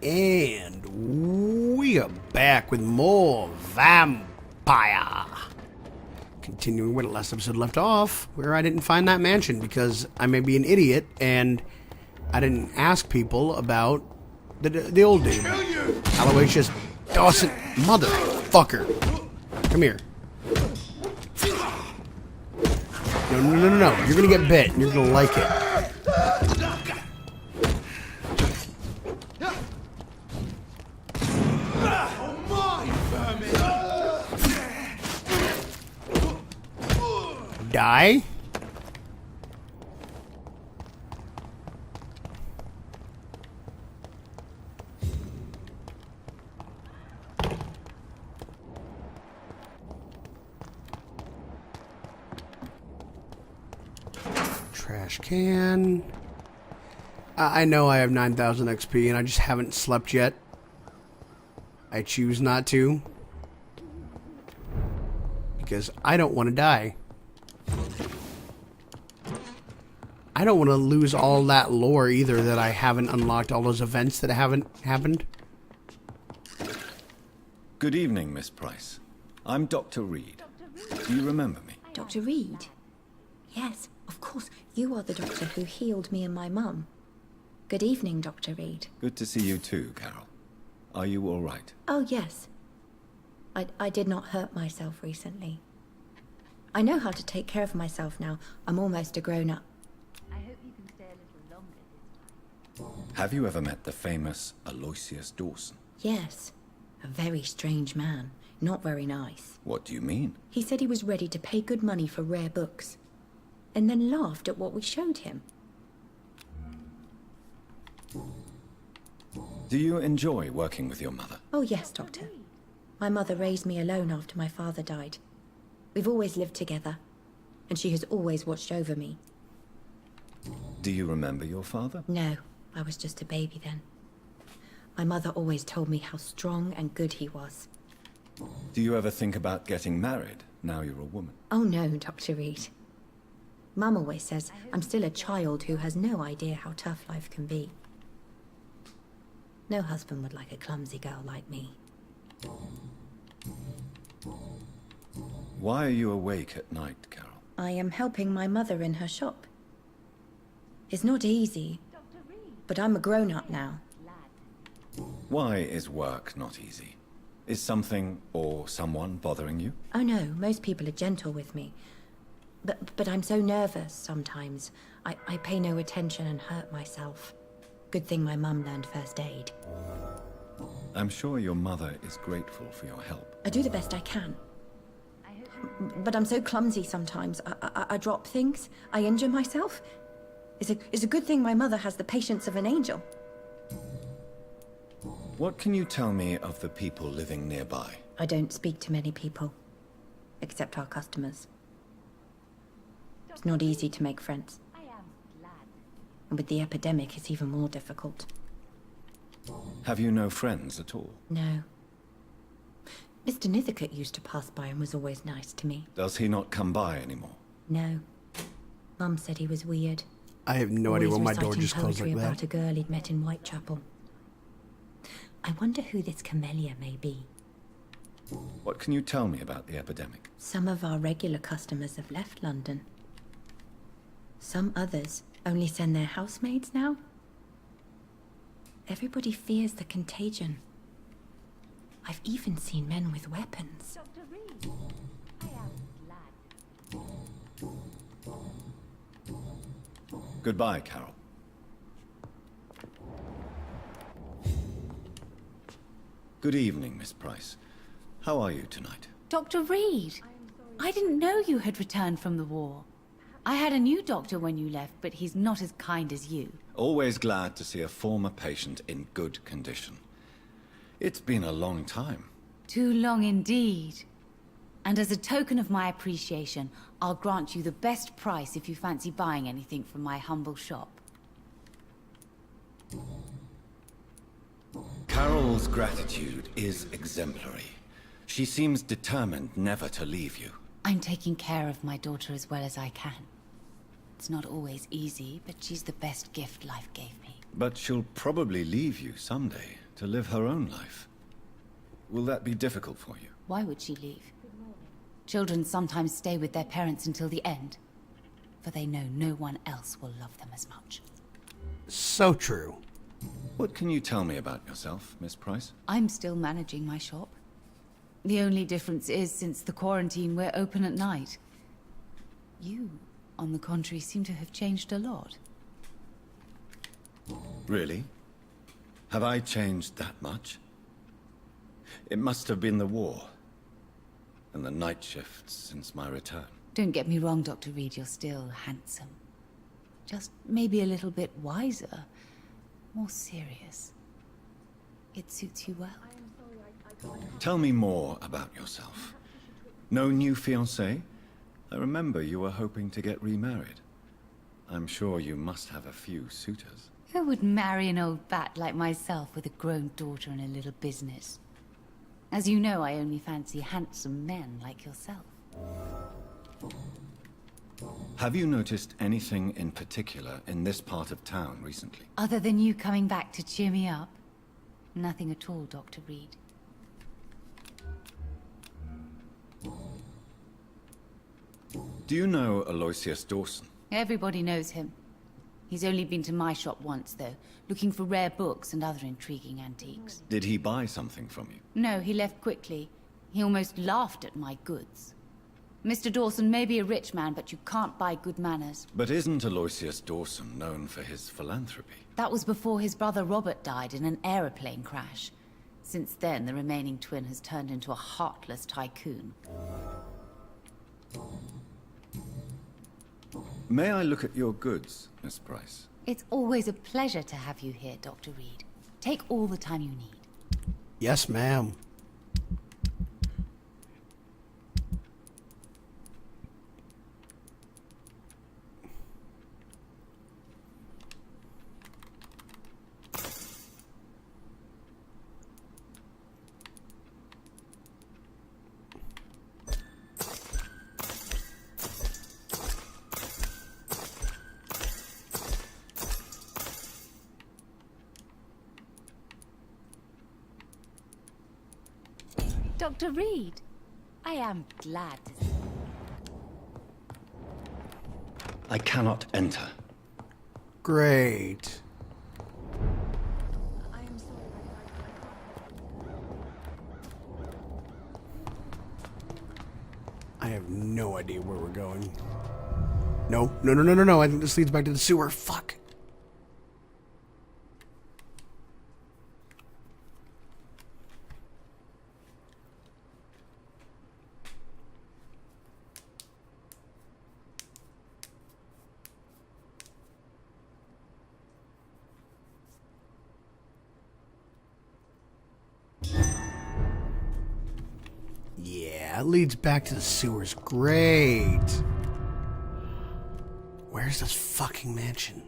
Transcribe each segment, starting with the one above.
And we are back with more Vampyr. Continuing where the last episode left off, where I didn't find that mansion because I may be an idiot and I didn't ask people about the old dude. Aloysius Dawson. Motherfucker. Come here. No. You're gonna get bit and you're gonna like it. Die? Trash can. I know I have 9,000 XP and I just haven't slept yet. I choose not to. Because I don't want to die. I don't want to lose all that lore either, that I haven't unlocked all those events that haven't happened. Good evening, Miss Price. I'm Dr. Reed. Do you remember me? Dr. Reed? Yes, of course. You are the doctor who healed me and my mum. Good evening, Dr. Reed. Good to see you too, Carol. Are you all right? Oh, yes. I did not hurt myself recently. I know how to take care of myself now. I'm almost a grown-up. I hope you can stay a little longer this time. Have you ever met the famous Aloysius Dawson? Yes. A very strange man. Not very nice. What do you mean? He said he was ready to pay good money for rare books. And then laughed at what we showed him. Do you enjoy working with your mother? Oh, yes, Doctor. My mother raised me alone after my father died. We've always lived together, and she has always watched over me. Do you remember your father? No, I was just a baby then. My mother always told me how strong and good he was. Do you ever think about getting married, now you're a woman? Oh no, Dr. Reed. Mum always says I'm still a child who has no idea how tough life can be. No husband would like a clumsy girl like me. Why are you awake at night, Carol? I am helping my mother in her shop. It's not easy, but I'm a grown-up now. Why is work not easy? Is something or someone bothering you? Oh no, most people are gentle with me. But I'm so nervous sometimes. I pay no attention and hurt myself. Good thing my mum learned first aid. I'm sure your mother is grateful for your help. I do the best I can. But I'm so clumsy sometimes. I drop things. I injure myself. It's a good thing my mother has the patience of an angel. What can you tell me of the people living nearby? I don't speak to many people. Except our customers. It's not easy to make friends. I am glad. And with the epidemic, it's even more difficult. Have you no friends at all? No. Mr. Nithercote used to pass by and was always nice to me. Does he not come by anymore? No. Mum said he was weird. I have no idea why my door just closed like about that. a girl he'd met in Whitechapel. I wonder who this camellia may be. What can you tell me about the epidemic? Some of our regular customers have left London. Some others only send their housemaids now. Everybody fears the contagion. I've even seen men with weapons. Dr. Reed, I am glad. Goodbye, Carol. Good evening, Miss Price. How are you tonight? Dr. Reed, I didn't know you had returned from the war. I had a new doctor when you left, but he's not as kind as you. Always glad to see a former patient in good condition. It's been a long time. Too long indeed. And as a token of my appreciation, I'll grant you the best price if you fancy buying anything from my humble shop. Carol's gratitude is exemplary. She seems determined never to leave you. I'm taking care of my daughter as well as I can. It's not always easy, but she's the best gift life gave me. But she'll probably leave you someday to live her own life. Will that be difficult for you? Why would she leave? Children sometimes stay with their parents until the end, for they know no one else will love them as much. So true. What can you tell me about yourself, Miss Price? I'm still managing my shop. The only difference is, since the quarantine, we're open at night. You, on the contrary, seem to have changed a lot. Really? Have I changed that much? It must have been the war, and the night shifts since my return. Don't get me wrong, Dr. Reed, you're still handsome. Just maybe a little bit wiser, more serious. It suits you well. Tell me more about yourself. No new fiancé? I remember you were hoping to get remarried. I'm sure you must have a few suitors. Who would marry an old bat like myself with a grown daughter and a little business? As you know, I only fancy handsome men like yourself. Have you noticed anything in particular in this part of town recently? Other than you coming back to cheer me up? Nothing at all, Dr. Reed. Do you know Aloysius Dawson? Everybody knows him. He's only been to my shop once, though, looking for rare books and other intriguing antiques. Did he buy something from you? No, he left quickly. He almost laughed at my goods. Mr. Dawson may be a rich man, but you can't buy good manners. But isn't Aloysius Dawson known for his philanthropy? That was before his brother Robert died in an aeroplane crash. Since then, the remaining twin has turned into a heartless tycoon. May I look at your goods, Miss Price? It's always a pleasure to have you here, Dr. Reed. Take all the time you need. Yes, ma'am. Dr. Reed, I am glad to see you. I cannot enter. Great. I am sorry. I have no idea where we're going. No, no, no, no, no, no. I think this leads back to the sewer. Fuck. Yeah, it leads back to the sewers. Great. Where's this fucking mansion?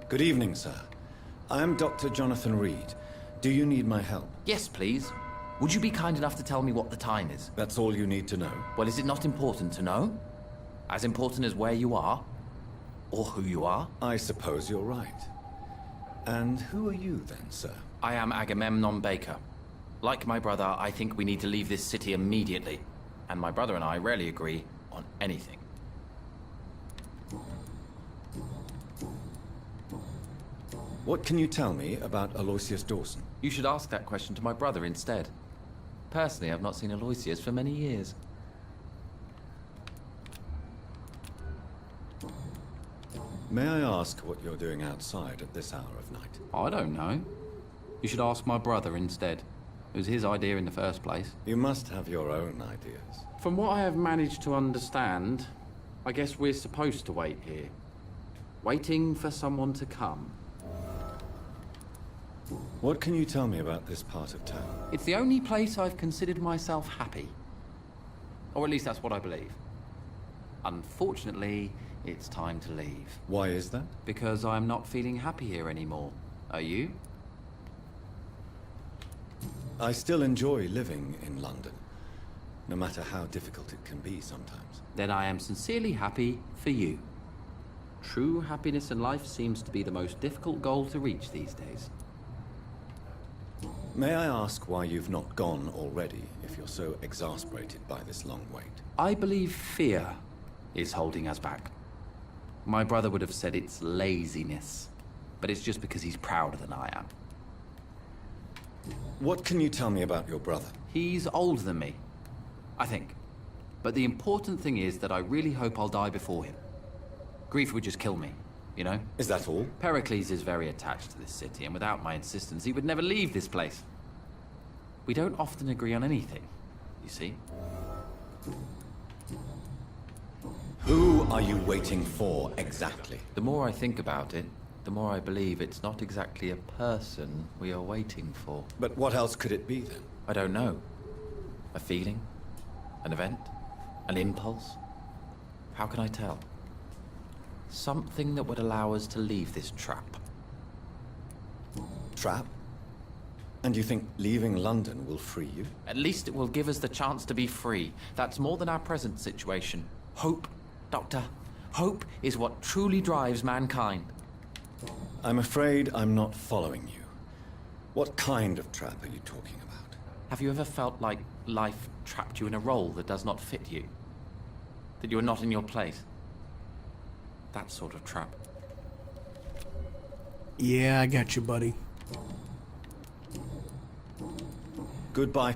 Good evening, sir. I am Dr. Jonathan Reed. Do you need my help? Yes, please. Would you be kind enough to tell me what the time is? That's all you need to know. Well, is it not important to know? As important as where you are? Or who you are? I suppose you're right. And who are you then, sir? I am Agamemnon Baker. Like my brother, I think we need to leave this city immediately. And my brother and I rarely agree on anything. What can you tell me about Aloysius Dawson? You should ask that question to my brother instead. Personally, I've not seen Aloysius for many years. May I ask what you're doing outside at this hour of night? I don't know. You should ask my brother instead. It was his idea in the first place. You must have your own ideas. From what I have managed to understand, I guess we're supposed to wait here. Waiting for someone to come. What can you tell me about this part of town? It's the only place I've considered myself happy. Or at least that's what I believe. Unfortunately, it's time to leave. Why is that? Because I'm not feeling happy here anymore. Are you? I still enjoy living in London, no matter how difficult it can be sometimes. Then I am sincerely happy for you. True happiness in life seems to be the most difficult goal to reach these days. May I ask why you've not gone already, if you're so exasperated by this long wait? I believe fear is holding us back. My brother would have said it's laziness, but it's just because he's prouder than I am. What can you tell me about your brother? He's older than me, I think. But the important thing is that I really hope I'll die before him. Grief would just kill me, you know? Is that all? Pericles is very attached to this city, and without my insistence, he would never leave this place. We don't often agree on anything, you see? Who are you waiting for, exactly? The more I think about it, the more I believe it's not exactly a person we are waiting for. But what else could it be, then? I don't know. A feeling? An event? An impulse? How can I tell? Something that would allow us to leave this trap. Trap? And you think leaving London will free you? At least it will give us the chance to be free. That's more than our present situation. Hope, Doctor. Hope is what truly drives mankind. I'm afraid I'm not following you. What kind of trap are you talking about? Have you ever felt like life trapped you in a role that does not fit you? That you are not in your place? That sort of trap. Yeah, I got you, buddy. Goodbye.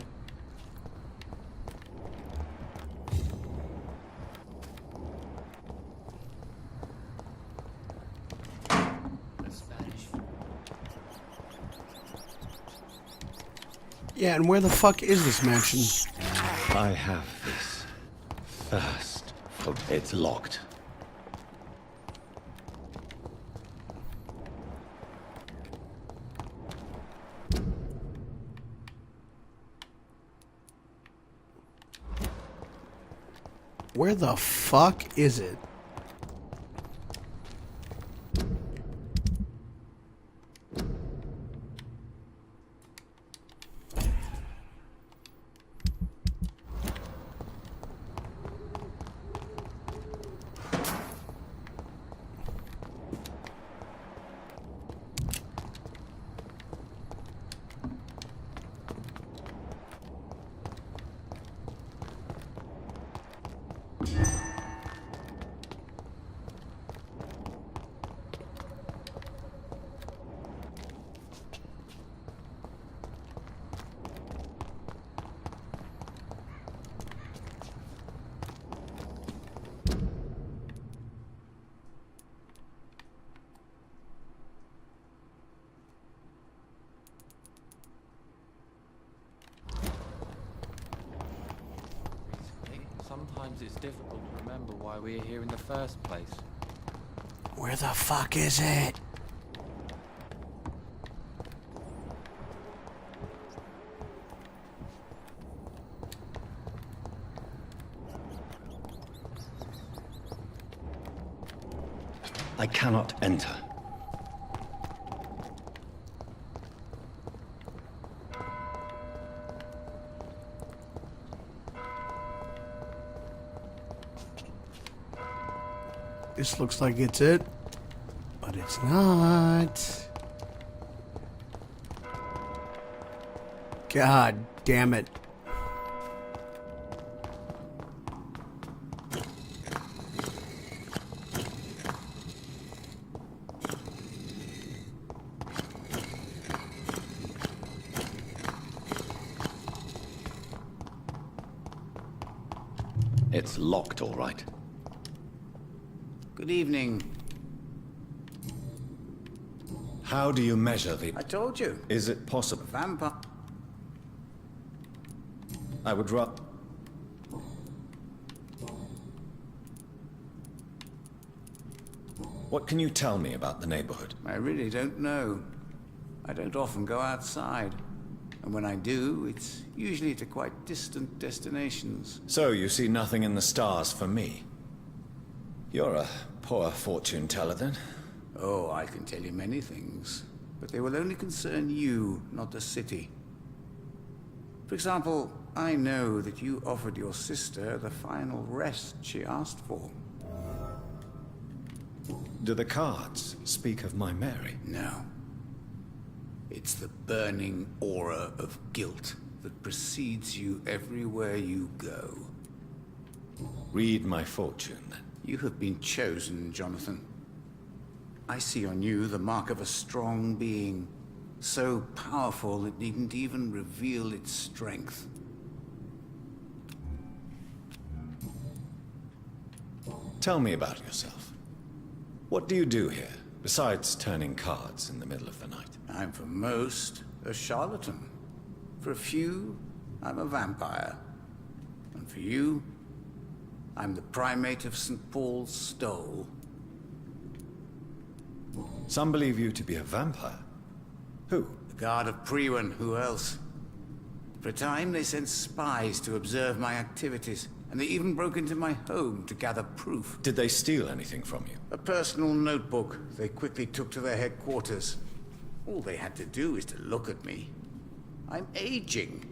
Yeah, and where the fuck is this mansion? I have this first. It's locked. Where the fuck is it? Sometimes it's difficult to remember why we're here in the first place. Where the fuck is it? I cannot enter. This looks like it's it, but it's not. God damn it. It's locked, all right. Good evening. How do you measure the... I told you. Is it possible? Vampire. I would rather... What can you tell me about the neighborhood? I really don't know. I don't often go outside. And when I do, it's usually to quite distant destinations. So you see nothing in the stars for me? You're a poor fortune teller then. Oh, I can tell you many things. But they will only concern you, not the city. For example, I know that you offered your sister the final rest she asked for. Do the cards speak of my Mary? No. It's the burning aura of guilt that precedes you everywhere you go. Read my fortune, then. You have been chosen, Jonathan. I see on you the mark of a strong being, so powerful it needn't even reveal its strength. Tell me about yourself. What do you do here, besides turning cards in the middle of the night? I'm for most a charlatan. For a few, I'm a vampire. And for you, I'm the primate of St. Paul's Stole. Some believe you to be a vampire. Who? The guard of Priwen, who else? For a time, they sent spies to observe my activities, and they even broke into my home to gather proof. Did they steal anything from you? A personal notebook they quickly took to their headquarters. All they had to do is to look at me. I'm aging.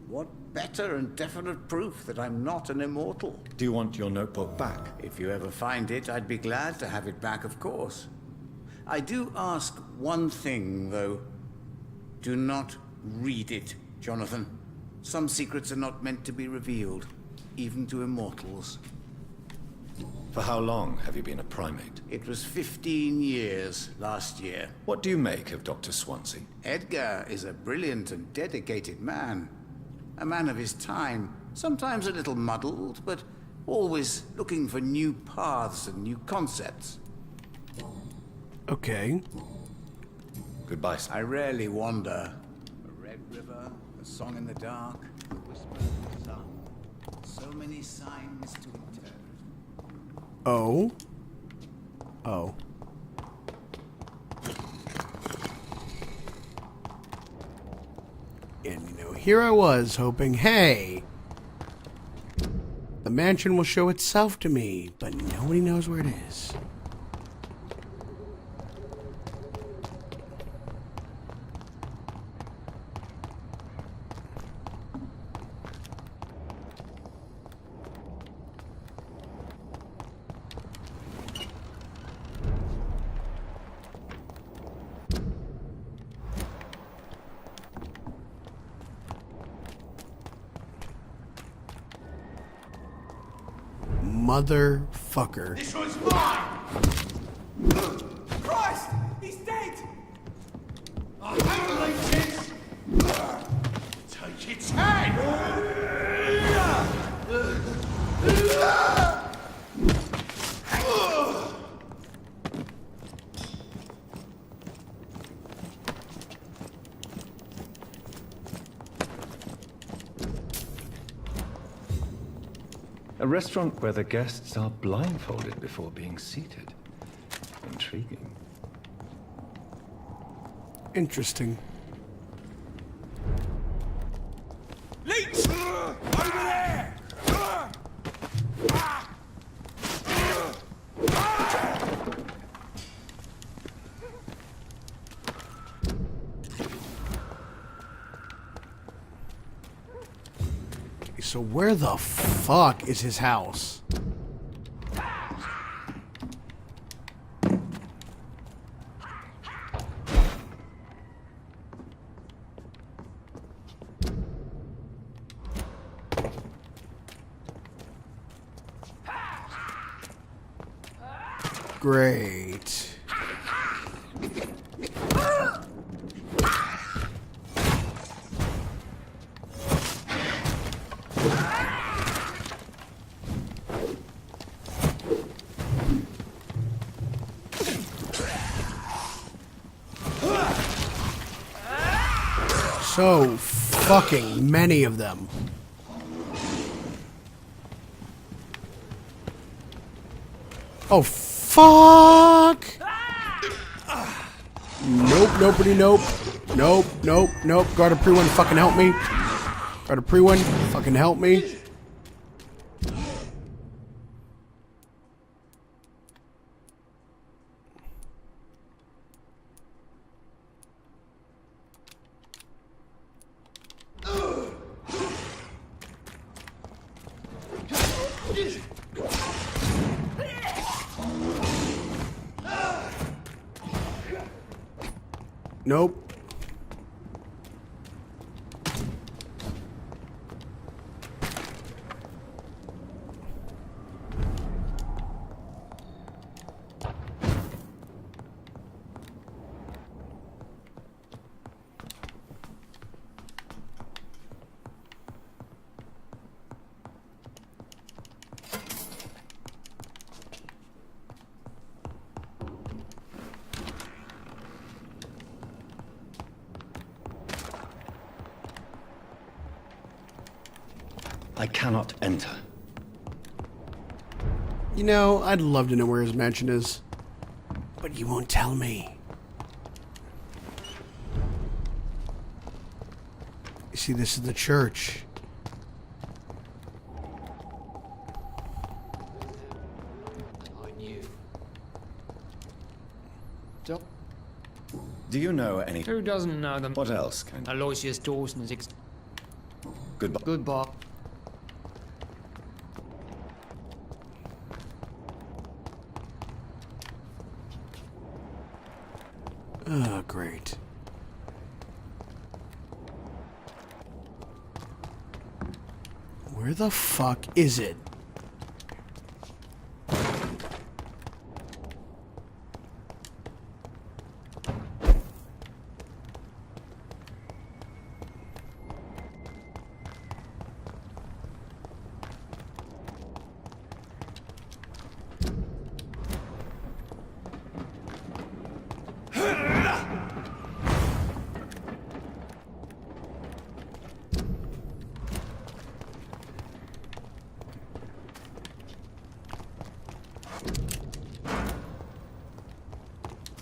What better and definite proof that I'm not an immortal? Do you want your notebook back? If you ever find it, I'd be glad to have it back, of course. I do ask one thing, though. Do not read it, Jonathan. Some secrets are not meant to be revealed, even to immortals. For how long have you been a primate? It was 15 years last year. What do you make of Dr. Swansea? Edgar is a brilliant and dedicated man. A man of his time, sometimes a little muddled, but always looking for new paths and new concepts. Okay. Goodbye, sir. I rarely wander. A red river, a song in the dark, a whisper of the sun. So many signs to interpret. Oh. Oh. And, you know, here I was hoping, hey, the mansion will show itself to me, but nobody knows where it is. Motherfucker. This one's mine! Christ! He's dead! Aloysius! Take its hand! A restaurant where the guests are blindfolded before being seated. Intriguing. Interesting. Leech! Over there! So where the fuck is his house? Great. so fucking many of them. Oh, fuck! Nope, nobody, nope. Nope, nope, nope. Guard of Pre-1, fucking help me. Guard of Pre-1, fucking help me. Nope. I cannot enter. You know, I'd love to know where his mansion is. But you won't tell me. You see, this is the church. I knew. Do you know any... Who doesn't know them? What else can... Aloysius Dawson is Goodbye. Goodbye. Oh, great. Where the fuck is it?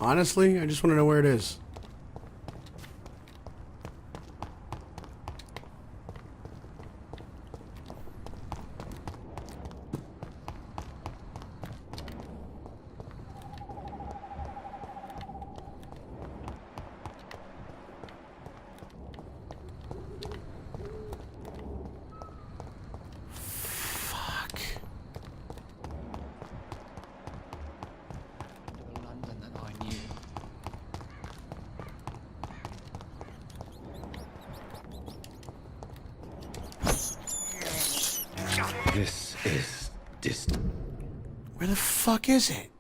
Honestly, I just want to know where it is. Fuck. London that I knew. This is distant. Where the fuck is it?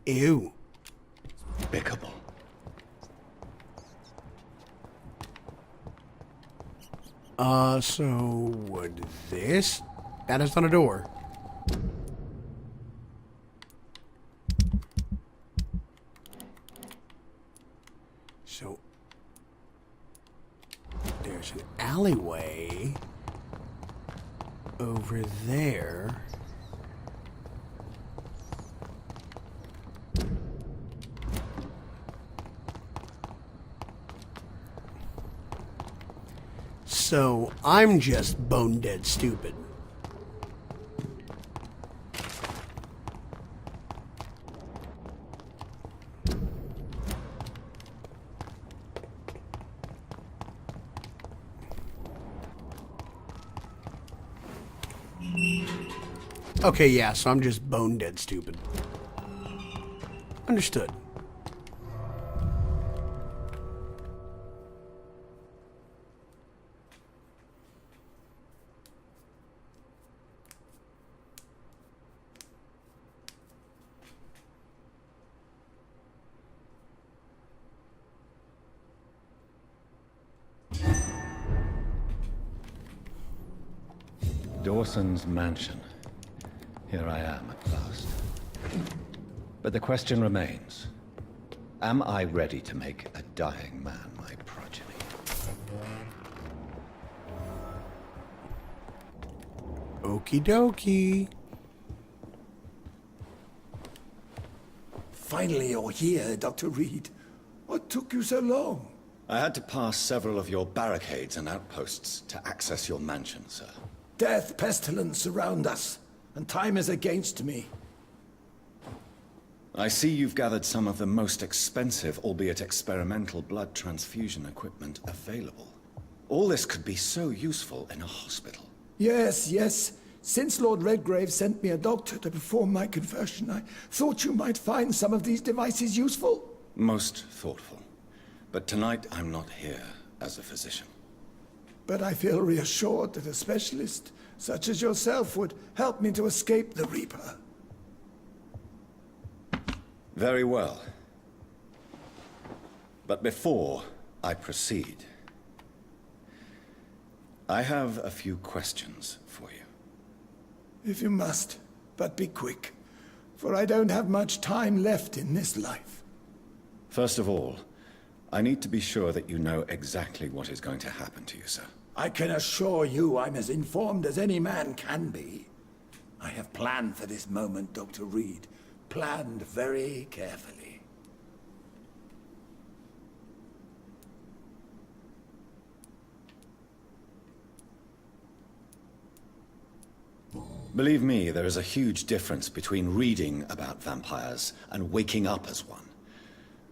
Ew. Despicable. So would this? That is not a door. So there's an alleyway over there. So I'm just bone dead stupid. Okay, yeah, so I'm just bone dead stupid. Understood. Dawson's mansion. Here I am at last. But the question remains. Am I ready to make a dying man my progeny? Okie dokie. Finally you're here, Dr. Reed. What took you so long? I had to pass several of your barricades and outposts to access your mansion, sir. Death, pestilence surround us, and time is against me. I see you've gathered some of the most expensive, albeit experimental, blood transfusion equipment available. All this could be so useful in a hospital. Yes, yes. Since Lord Redgrave sent me a doctor to perform my conversion, I thought you might find some of these devices useful. Most thoughtful. But tonight I'm not here as a physician. But I feel reassured that a specialist such as yourself would help me to escape the Reaper. Very well. But before I proceed, I have a few questions for you. If you must, but be quick, for I don't have much time left in this life. First of all, I need to be sure that you know exactly what is going to happen to you, sir. I can assure you I'm as informed as any man can be. I have planned for this moment, Dr. Reed. Planned very carefully. Believe me, there is a huge difference between reading about vampires and waking up as one.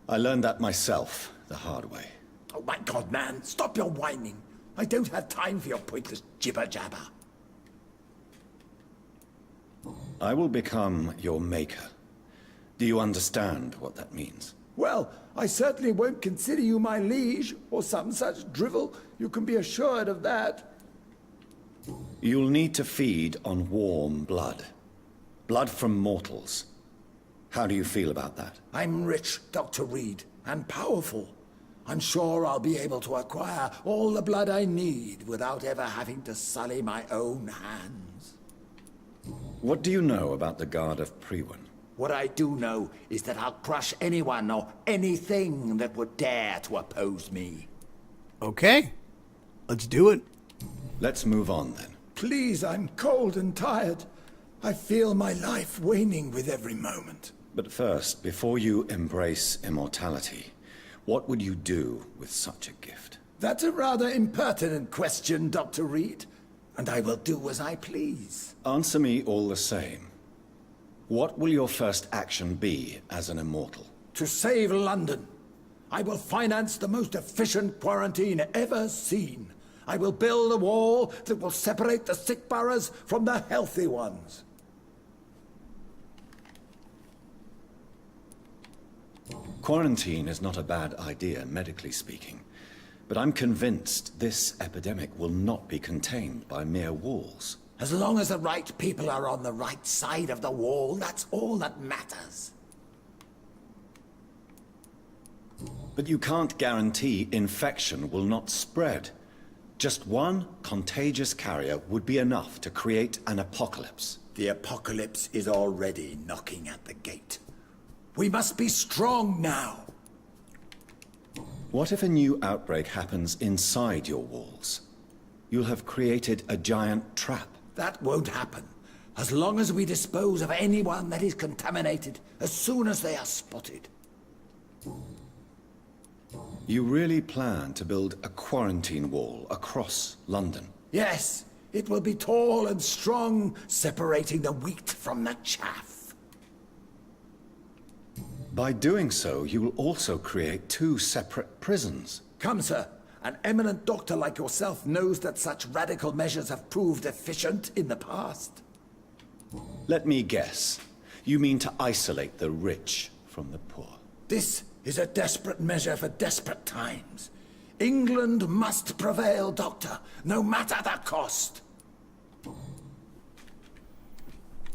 I learned that myself the hard way. Oh my God, man, stop your whining. I don't have time for your pointless jibber-jabber. I will become your maker. Do you understand what that means? Well, I certainly won't consider you my liege, or some such drivel. You can be assured of that. You'll need to feed on warm blood. Blood from mortals. How do you feel about that? I'm rich, Dr. Reed, and powerful. I'm sure I'll be able to acquire all the blood I need without ever having to sully my own hands. What do you know about the Guard of Priwen? What I do know is that I'll crush anyone or anything that would dare to oppose me. Okay, let's do it. Let's move on then. Please, I'm cold and tired. I feel my life waning with every moment. But first, before you embrace immortality, what would you do with such a gift? That's a rather impertinent question, Dr. Reed. And I will do as I please. Answer me all the same. What will your first action be as an immortal? To save London, I will finance the most efficient quarantine ever seen. I will build a wall that will separate the sick boroughs from the healthy ones. Quarantine is not a bad idea, medically speaking. But I'm convinced this epidemic will not be contained by mere walls. As long as the right people are on the right side of the wall, that's all that matters. But you can't guarantee infection will not spread. Just one contagious carrier would be enough to create an apocalypse. The apocalypse is already knocking at the gate. We must be strong now. What if a new outbreak happens inside your walls? You'll have created a giant trap. That won't happen. As long as we dispose of anyone that is contaminated as soon as they are spotted. You really plan to build a quarantine wall across London? Yes, it will be tall and strong, separating the wheat from the chaff. By doing so, you will also create two separate prisons. Come, sir. An eminent doctor like yourself knows that such radical measures have proved efficient in the past. Let me guess. You mean to isolate the rich from the poor? This is a desperate measure for desperate times. England must prevail, Doctor, no matter the cost.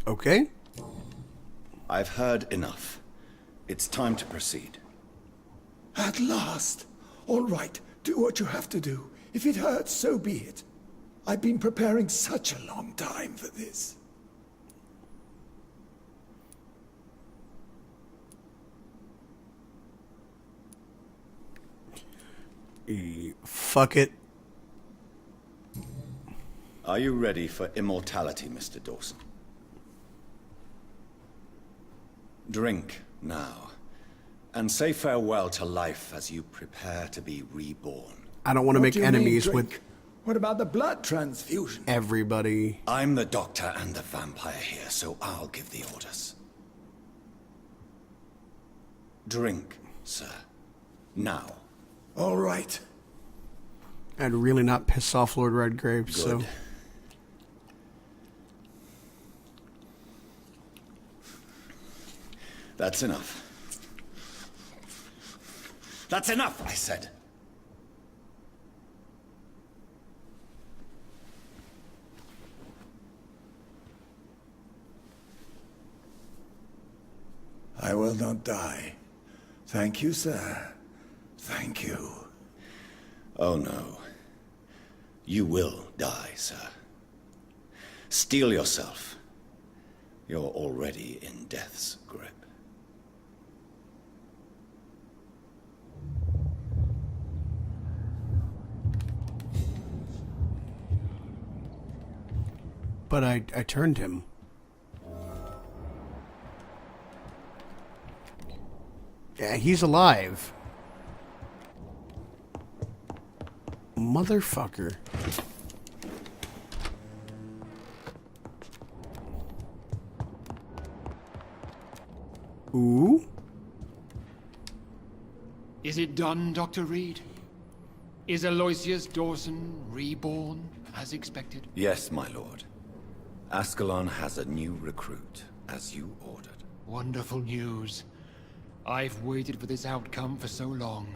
Okay. I've heard enough. It's time to proceed. At last. All right, do what you have to do. If it hurts, so be it. I've been preparing such a long time for this. Fuck it. Are you ready for immortality, Mr. Dawson? Drink now, and say farewell to life as you prepare to be reborn. I don't want to What make do you mean, enemies drink? with What about the blood transfusion? everybody. I'm the doctor and the vampire here, so I'll give the orders. Drink, sir. Now. All right. I'd really not piss off Lord Redgrave, so... Good. That's enough. That's enough, I said. I will not die. Thank you, sir. Thank you. Oh no. You will die, sir. Steel yourself. You're already in death's grip. But I turned him. Yeah, he's alive. Motherfucker. Ooh? Is it done, Dr. Reed? Is Aloysius Dawson reborn, as expected? Yes, my lord. Ascalon has a new recruit, as you ordered. Wonderful news. I've waited for this outcome for so long.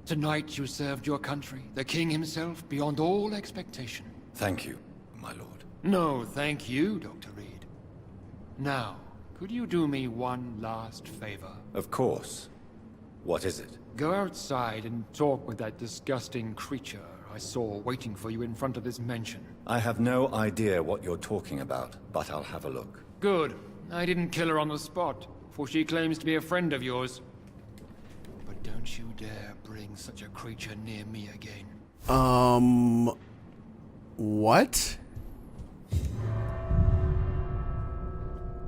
Tonight you served your country, the king himself, beyond all expectation. Thank you, my lord. No, thank you, Dr. Reed. Now, could you do me one last favor? Of course. What is it? Go outside and talk with that disgusting creature I saw waiting for you in front of this mansion. I have no idea what you're talking about, but I'll have a look. Good. I didn't kill her on the spot, for she claims to be a friend of yours. But don't you dare bring such a creature near me again. What?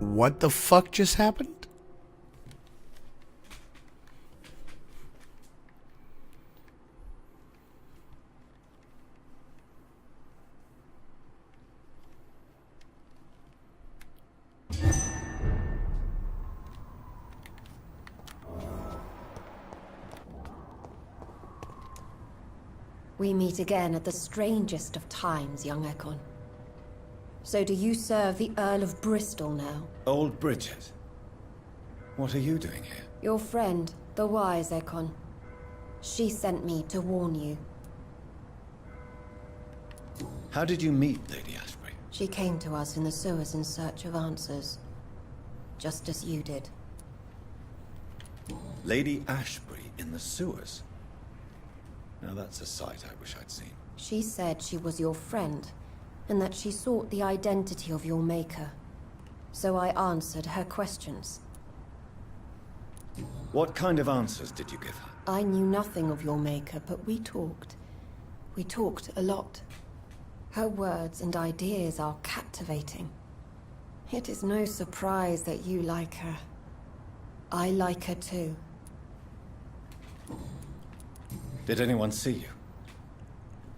What the fuck just happened? We meet again at the strangest of times, young Ekon. So do you serve the Earl of Bristol now? Old Bridget. What are you doing here? Your friend, the wise Ekon. She sent me to warn you. How did you meet Lady Ashbury? She came to us in the sewers in search of answers. Just as you did. Lady Ashbury in the sewers? Now that's a sight I wish I'd seen. She said she was your friend, and that she sought the identity of your maker. So I answered her questions. What kind of answers did you give her? I knew nothing of your maker, but we talked. We talked a lot. Her words and ideas are captivating. It is no surprise that you like her. I like her too. Did anyone see you?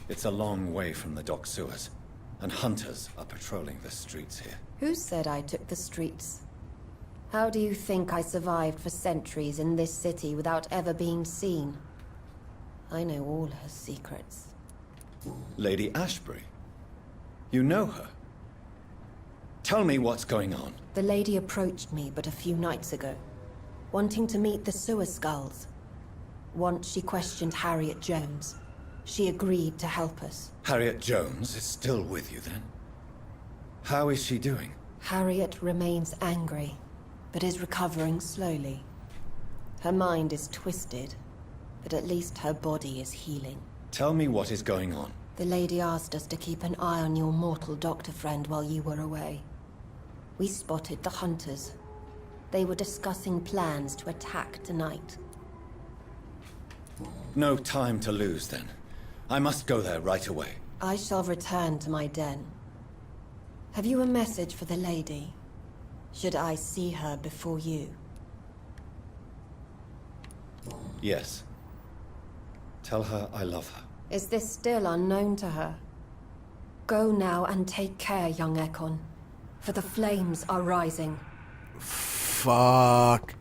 It's a long way from the dock sewers, and hunters are patrolling the streets here. Who said I took the streets? How do you think I survived for centuries in this city without ever being seen? I know all her secrets. Lady Ashbury? You know her? Tell me what's going on. The lady approached me but a few nights ago, wanting to meet the sewer skulls. Once she questioned Harriet Jones. She agreed to help us. Harriet Jones is still with you then? How is she doing? Harriet remains angry, but is recovering slowly. Her mind is twisted, but at least her body is healing. Tell me what is going on. The lady asked us to keep an eye on your mortal doctor friend while you were away. We spotted the hunters. They were discussing plans to attack tonight. No time to lose, then. I must go there right away. I shall return to my den. Have you a message for the lady? Should I see her before you? Yes. Tell her I love her. Is this still unknown to her? Go now and take care, young Ekon, for the flames are rising. Fuck.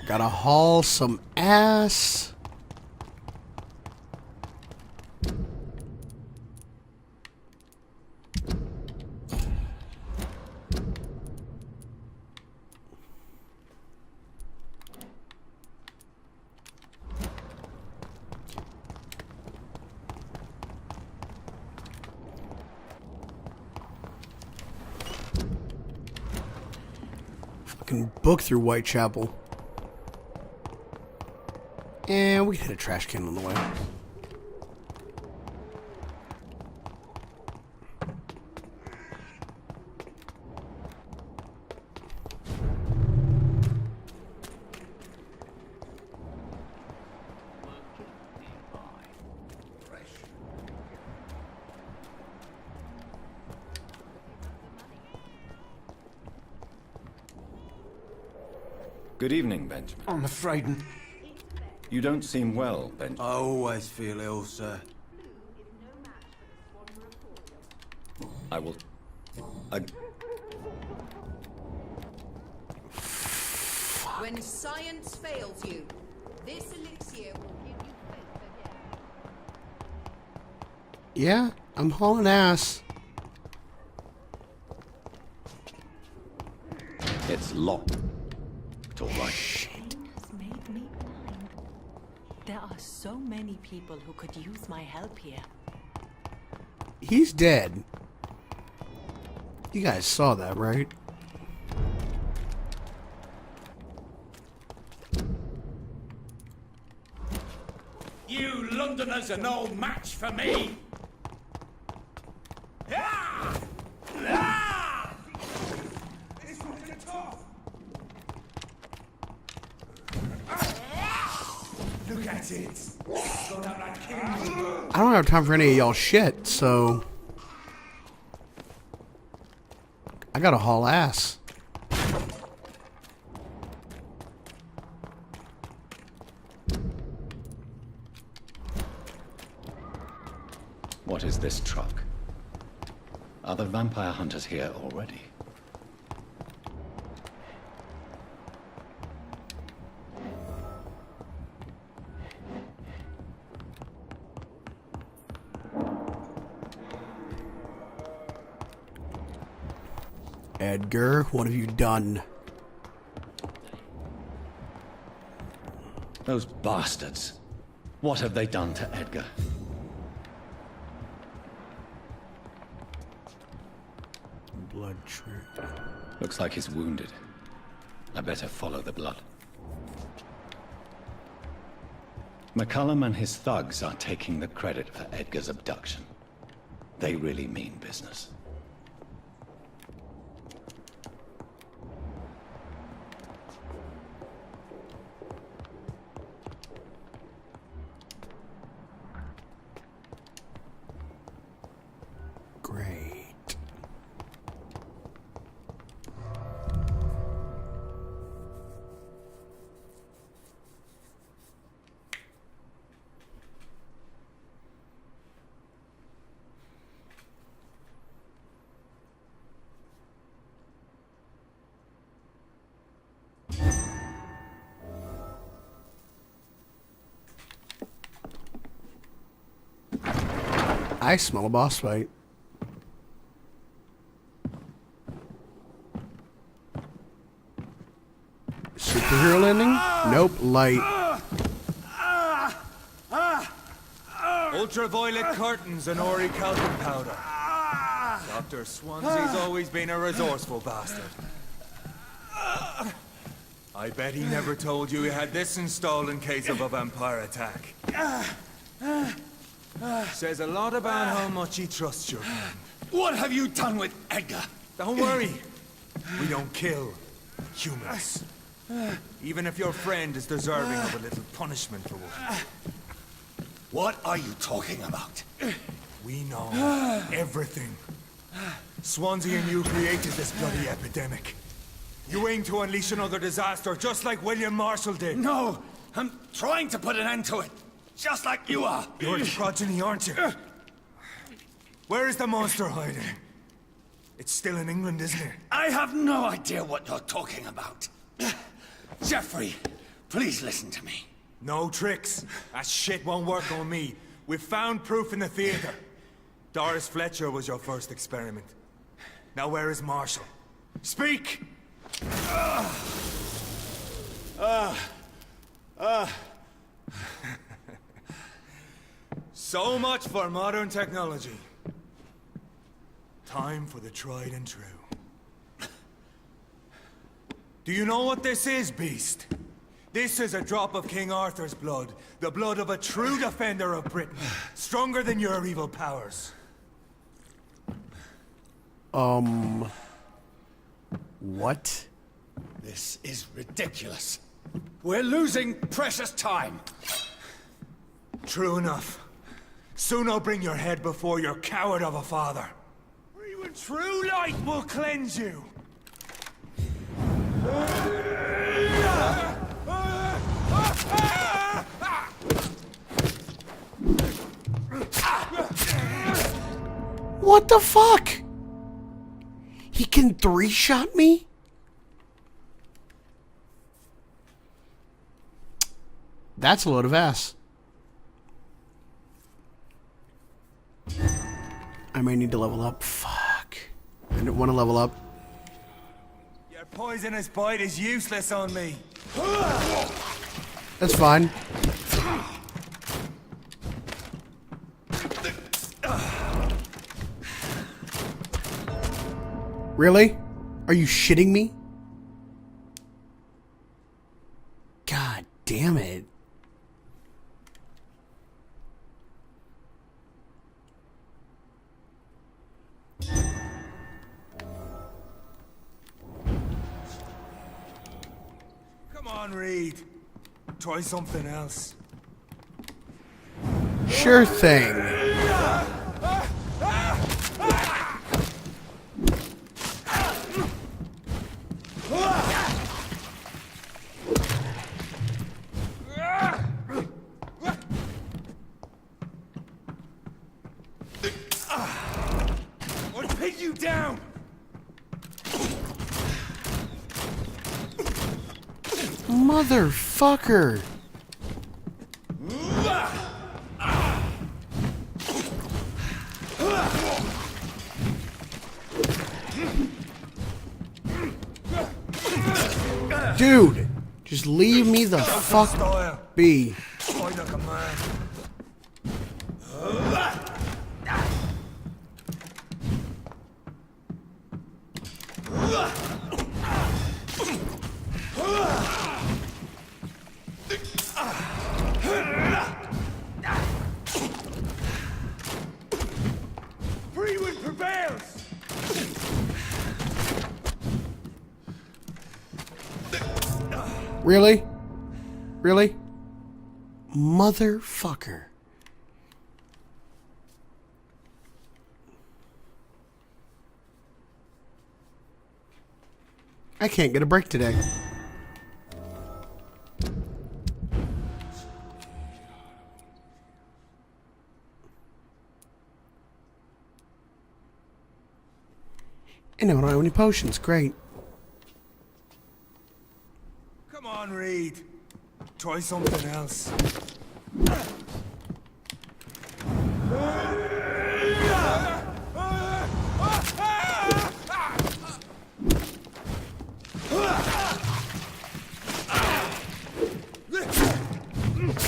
Gotta haul some ass. Fucking book through Whitechapel. And we can hit a trash can on the way. Good evening, Benjamin. I'm afraid You don't seem well, Benjamin. I always feel ill, sir. I will... When science fails you, this elixir will give you faith again. Yeah, I'm hauling ass. It's locked. It's all right. Has made me blind. There are so many people who could use my help here. He's dead. You guys saw that, right? You Londoners are no match for me! Ah! Ah! This one's gonna talk. Look at it! Got out like king. I don't have time for any of y'all shit, so I gotta haul ass. What is this truck? Are the vampire hunters here already? Edgar, what have you done? Those bastards. What have they done to Edgar? Blood trick. Looks like he's wounded. I better follow the blood. McCullum and his thugs are taking the credit for Edgar's abduction. They really mean business. Great. I smell a boss fight. Superhero landing? Nope, light. Ultraviolet curtains and orichalcum powder. Dr. Swansea's always been a resourceful bastard. I bet he never told you he had this installed in case of a vampire attack. Says a lot about how much he trusts your friend. What have you done with Edgar? Don't worry. We don't kill humans. Even if your friend is deserving of a little punishment for what. What are you talking about? We know everything. Swansea and you created this bloody epidemic. You aim to unleash another disaster, just like William Marshall did. No, I'm trying to put an end to it. Just like you are. You're its progeny, aren't you? Where is the monster hiding? It's still in England, isn't it? I have no idea what you're talking about. Jeffrey, please listen to me. No tricks. That shit won't work on me. We've found proof in the theater. Doris Fletcher was your first experiment. Now where is Marshall? Speak! So much for modern technology. Time for the tried and true. Do you know what this is, Beast? This is a drop of King Arthur's blood. The blood of a true defender of Britain. Stronger than your evil powers. What? This is ridiculous. We're losing precious time. True enough. Soon I'll bring your head before your coward of a father. Even true light will cleanse you. What the fuck? He can 3-shot me? That's a load of ass. I may need to level up. Fuck. I didn't want to level up. Your poisonous bite is useless on me. That's fine. Really? Are you shitting me? God damn it. Come on, Reed. Try something else. Sure thing. I'll pin you down. Motherfucker. Dude, just leave me the fuck be. Fight like a man. Freewind prevails! Really? Really? Motherfucker. I can't get a break today. And I don't have any potions. Great. Come on, Reed. Try something else.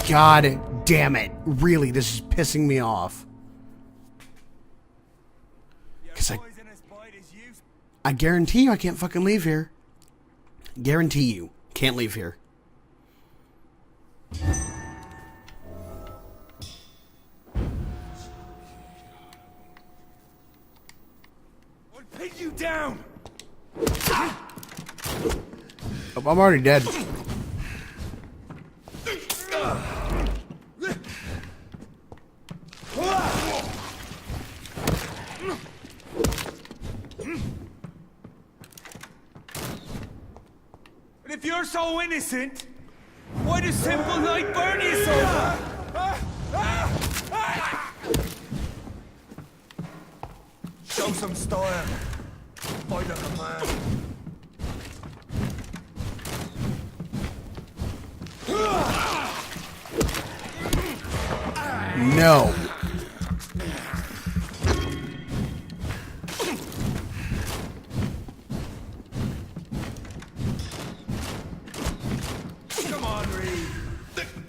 God damn it. Really, this is pissing me off. Because I guarantee you I can't fucking leave here. Guarantee you. Can't leave here. pin you down! Oh, I'm already dead. And if you're so innocent, why does simple light burn you so bad? Show some style. Fight like a man. No. Come on, Reed.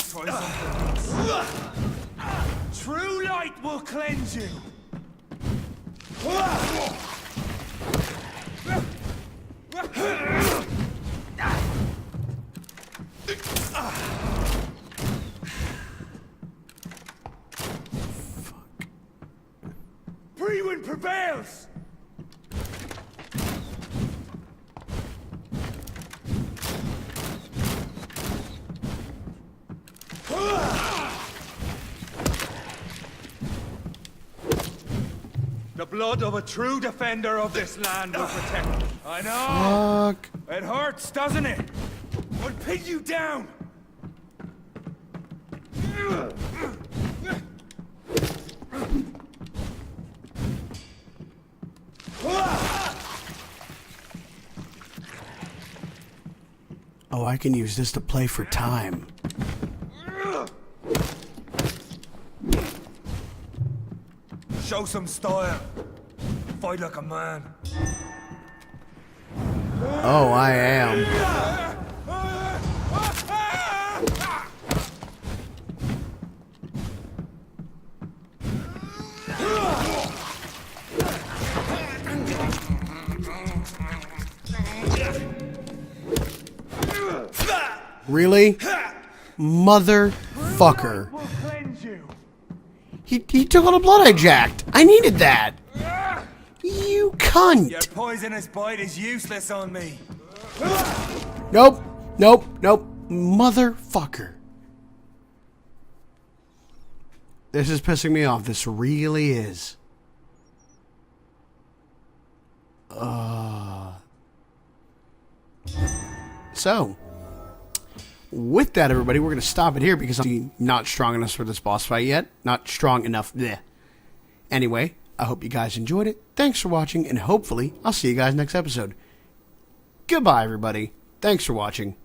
Try something else. True light will cleanse you. Freewind prevails! The blood of a true defender of this land will protect me. I know! Fuck. It hurts, doesn't it? I'll pin you down! Oh, I can use this to play for time. Show some style. Fight like a man. Oh, I am. Really? Motherfucker. He took all the blood I jacked. I needed that. You cunt. Your poisonous bite is useless on me. Nope. Nope. Nope. Motherfucker. This is pissing me off. This really is. So, with that, everybody, we're going to stop it here because I'm not strong enough for this boss fight yet. Not strong enough. Bleh. Anyway, I hope you guys enjoyed it. Thanks for watching, and hopefully I'll see you guys next episode. Goodbye, everybody. Thanks for watching.